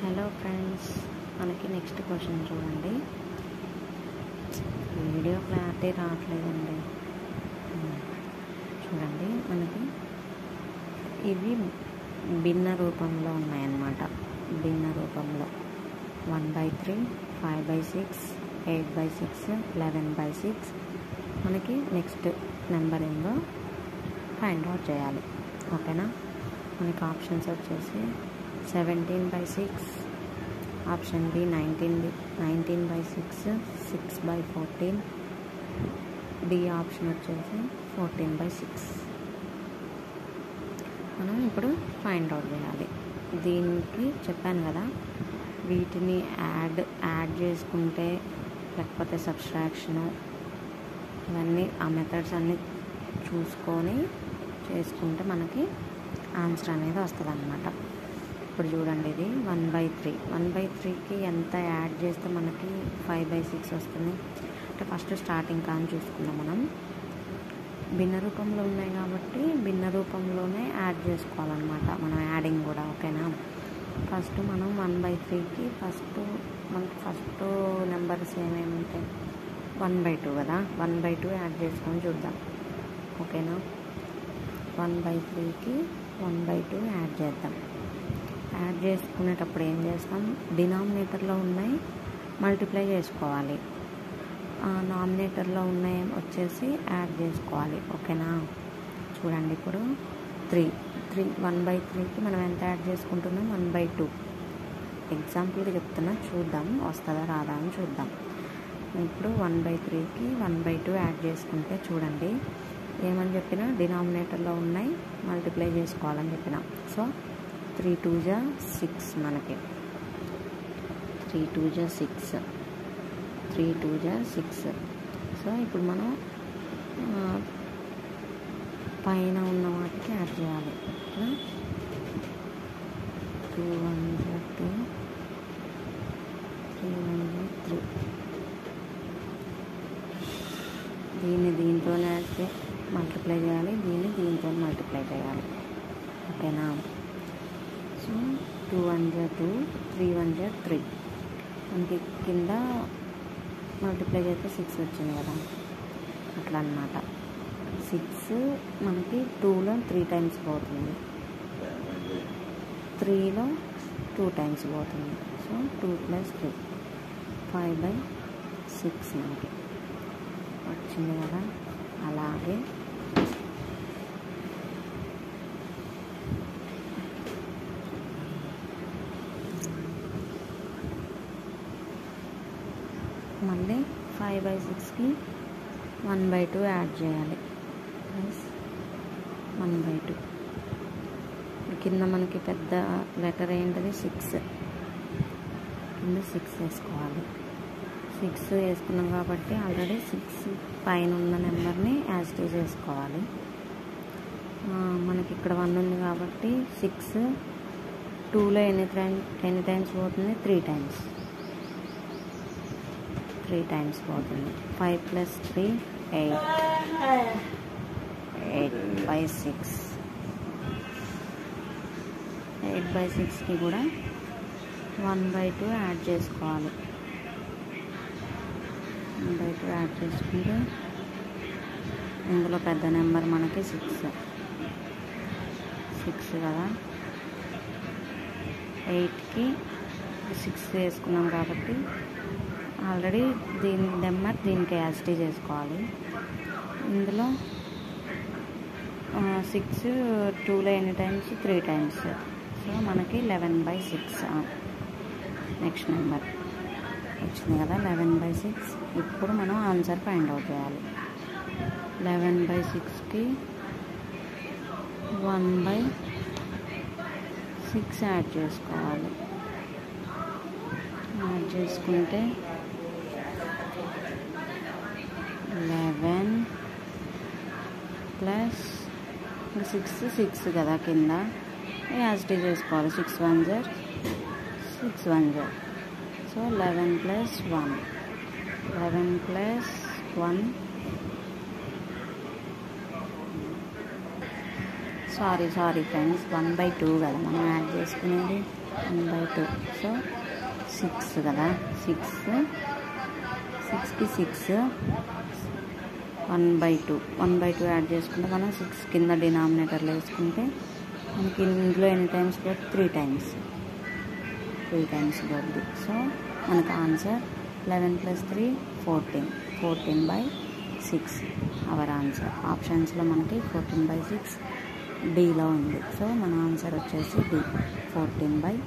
Hello friends, మనకి next question చూడండి. Video clarity రావట్లేదండి. చూడండి, మనకి ఇవి భిన్న రూపంలో ఉన్నాయన్నమాట. భిన్న రూపంలో 1/3, 5/6, 8/6, 11/6. మనకి నెక్స్ట్ నెంబర్ ఏందో ఫైండ్ అవుట్ చేయాలి. ఓకేనా? మనకి ఆప్షన్స్ వచ్చేసి 17/6, ఆప్షన్ బి 19/6, 6/14, డి ఆప్షన్ వచ్చేసి 14/6. మనం ఇప్పుడు ఫైండ్ అవుట్ చేయాలి. దీనికి చెప్పాను కదా, వీటిని యాడ్ చేసుకుంటే లేకపోతే సబ్స్ట్రాక్షను ఇవన్నీ ఆ మెథడ్స్ అన్నీ చూసుకొని చేసుకుంటే మనకి ఆన్సర్ అనేది వస్తుంది అన్నమాట. ఇప్పుడు చూడండి, ఇది 1/3. 1/3కి ఎంత యాడ్ చేస్తే మనకి 5/6 వస్తుంది అంటే ఫస్ట్ స్టార్టింగ్ కానీ చూసుకుందాం. మనం భిన్న రూపంలో ఉన్నాయి కాబట్టి భిన్న రూపంలోనే యాడ్ చేసుకోవాలన్నమాట, మనం యాడింగ్ కూడా. ఓకేనా? ఫస్ట్ మనం 1/3కి మనకి ఫస్ట్ నెంబర్స్ ఏమేమి ఉంటాయి? 1/2 కదా. 1/2 యాడ్ చేసుకొని చూద్దాం. ఓకేనా? 1/3కి 1/2 యాడ్ చేద్దాం. యాడ్ చేసుకునేటప్పుడు ఏం చేస్తాం? డినామినేటర్లో ఉన్నాయి మల్టిప్లై చేసుకోవాలి, నామినేటర్లో ఉన్నాయి వచ్చేసి యాడ్ చేసుకోవాలి. ఓకేనా? చూడండి, ఇప్పుడు 1/3కి మనం ఎంత యాడ్ చేసుకుంటున్నాం? 1/2. ఎగ్జాంపుల్గా చెప్తున్నా, చూద్దాం వస్తుందా రాదా అని చూద్దాం. ఇప్పుడు 1/3కి 1/2 యాడ్ చేసుకుంటే చూడండి, ఏమని చెప్పినా డినామినేటర్లో ఉన్నాయి మల్టిప్లై చేసుకోవాలని చెప్పిన. సో 3 2 జా 6, మనకి 3 2 జా 6, 3 2 జా 6. సో ఇప్పుడు మనం పైన ఉన్న వాటికి యాడ్ చేయాలి. 2 1 జా 2, 3 1 జా 3. దీంతోనే మల్టిప్లై చేయాలి, దీంతో మల్టిప్లై చేయాలి. ఓకేనా? సో 2 1 జా 2, 3 1 జా 3. మనకి కింద మల్టిప్లై చేస్తే 6 వచ్చింది కదా, అట్లా అన్నమాట. 6 మనకి 2లో 3 టైమ్స్ పోతుంది, 3లో 2 టైమ్స్ పోతుంది. సో 2 + 3 5/6 మనకి వచ్చింది కదా. అలాగే మళ్ళీ 5/6కి 1/2 యాడ్ చేయాలి, ప్లస్ 1/2. కింద మనకి పెద్ద లెటర్ ఏంటిది? 6. కింద 6 వేసుకోవాలి. 6 వేసుకున్నాం కాబట్టి ఆల్రెడీ 6 పైన ఉన్న నెంబర్ని యాజ్ టీజ్ వేసుకోవాలి. మనకి ఇక్కడ 1 ఉంది కాబట్టి 6 2లో ఎన్ని టైమ్స్ పోతుంది? 3 టైమ్స్. 3 టైమ్స్ పోతుంది. 5 + 3 8, 8/6. 8/6కి కూడా 1/2 యాడ్ చేసుకోవాలి. 1/2 యాడ్ చేసుకుంటే ఇందులో పెద్ద నెంబర్ మనకి 6 కదా. 8కి 6 వేసుకున్నాం కాబట్టి ఆల్రెడీ దీని నెంబర్ దీనికి యాజిటీ చేసుకోవాలి. ఇందులో 6 2లో ఎన్ని టైమ్స్? 3 టైమ్స్. సో మనకి 11/6 నెక్స్ట్ నెంబర్ వచ్చింది కదా, 11/6. ఇప్పుడు మనం ఆన్సర్ ఫైండ్ అవుట్ చేయాలి. 11/6కి 1/6 యాడ్ చేసుకోవాలి. యాడ్ చేసుకుంటే 11 + 6 కదా, కింద యాజిటీ చేసుకోవాలి. 6 1 జా 6 1 జా. సో 11 + 1, 11 + 1 సారీ ఫ్రెండ్స్, 1/2 కదా మనం యాడ్ చేసుకునేది, 1/2. సో 6 కదా, 6కి 6 1/2 యాడ్ చేసుకుంటే మనం 6 కింద డినామినేటర్లో వేసుకుంటే మనకి ఇందులో ఎన్ని టైమ్స్ పోతే 3 టైమ్స్ పోద్ది. సో మనకు ఆన్సర్ 11 + 3 14/6 అవర్ ఆన్సర్. ఆప్షన్స్లో మనకి 14/6 డీలో ఉంది. సో మన ఆన్సర్ వచ్చేసి D, 14/6.